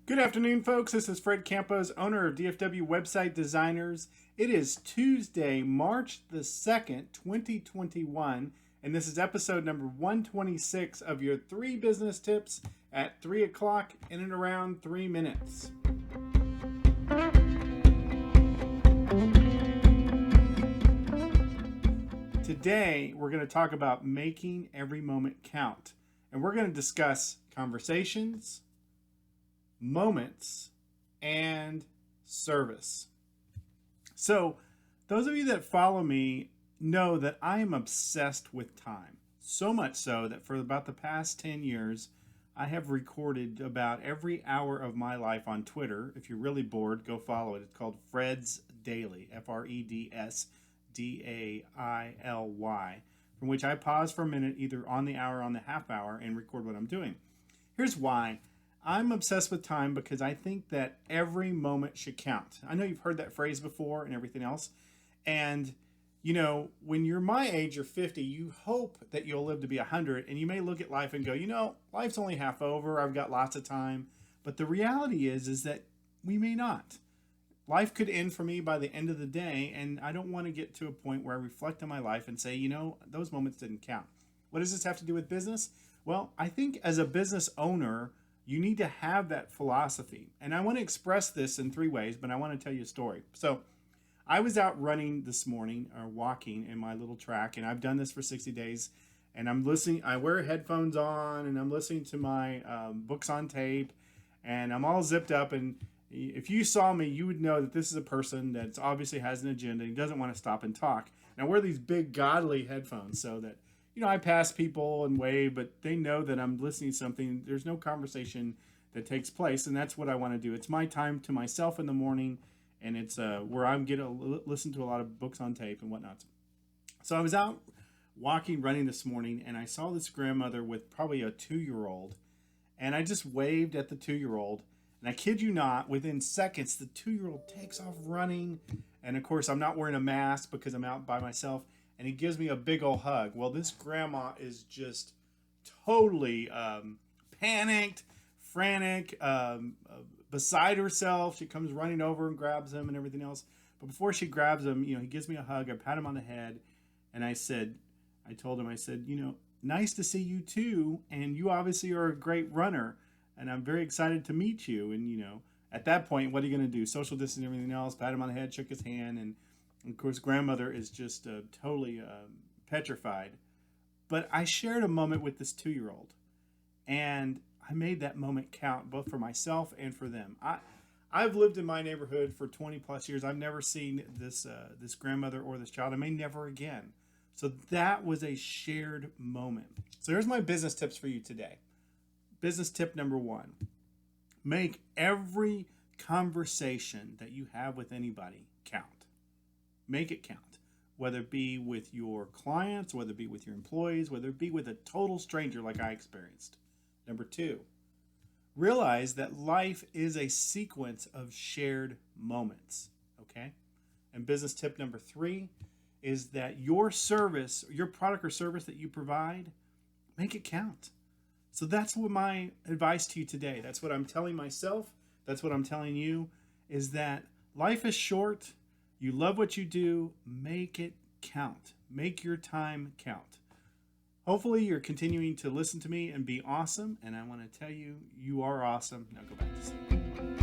Good afternoon, folks. This is Fred Campos, owner of DFW Website Designers. It is Tuesday, March the 2nd, 2021, and this is episode number 126 of your 3 business tips at 3 o'clock in and around 3 minutes. Today, we're going to talk about making every moment count, and we're going to discuss conversations, moments, and service. So, those of you that follow me know that I am obsessed with time. So much so that for about the past 10 years, I have recorded about every hour of my life on Twitter. If you're really bored, go follow it. It's called Fred's Daily, FREDSDAILY, from which I pause for a minute either on the hour or on the half hour and record what I'm doing. Here's why. I'm obsessed with time because I think that every moment should count. I know you've heard that phrase before and everything else. And, you know, when you're my age, you're 50, you hope that you'll live to be 100. And you may look at life and go, you know, life's only half over. I've got lots of time. But the reality is that we may not. Life could end for me by the end of the day. And I don't want to get to a point where I reflect on my life and say, you know, those moments didn't count. What does this have to do with business? Well, I think as a business owner, you need to have that philosophy. And I want to express this in 3 ways, but I want to tell you a story. So I was out running this morning or walking in my little track, and I've done this for 60 days. And I'm listening, I wear headphones on, and I'm listening to my books on tape, and I'm all zipped up. And if you saw me, you would know that this is a person that obviously has an agenda and doesn't want to stop and talk. And I wear these big godly headphones so that, you know, I pass people and wave, but they know that I'm listening to something. There's no conversation that takes place, and that's what I want to do. It's my time to myself in the morning, and it's where I'm going to listen to a lot of books on tape and whatnot. So I was out walking, running this morning, and I saw this grandmother with probably a 2-year-old, and I just waved at the 2-year-old, and I kid you not, within seconds, the 2-year-old takes off running, and of course, I'm not wearing a mask because I'm out by myself, and he gives me a big old hug. Well, this grandma is just totally panicked, frantic, beside herself. She comes running over and grabs him and everything else. But before she grabs him, you know, he gives me a hug. I pat him on the head, and I told him, you know, nice to see you too, and you obviously are a great runner, and I'm very excited to meet you. And, you know, at that point, what are you going to do? Social distance and everything else. Pat him on the head, shook his hand, and of course, grandmother is just totally petrified. But I shared a moment with this 2-year-old, and I made that moment count both for myself and for them. I've lived in my neighborhood for 20 plus years. I've never seen this grandmother or this child. I may never again. So that was a shared moment. So here's my business tips for you today. Business tip number 1: make every conversation that you have with anybody count. Make it count, whether it be with your clients, whether it be with your employees, whether it be with a total stranger like I experienced. Number 2, realize that life is a sequence of shared moments, okay? And business tip number 3 is that your service, your product or service that you provide, make it count. So that's what my advice to you today. That's what I'm telling myself. That's what I'm telling you, is that life is short. You love what you do, make it count. Make your time count. Hopefully you're continuing to listen to me and be awesome, and I want to tell you, you are awesome. Now go back to sleep.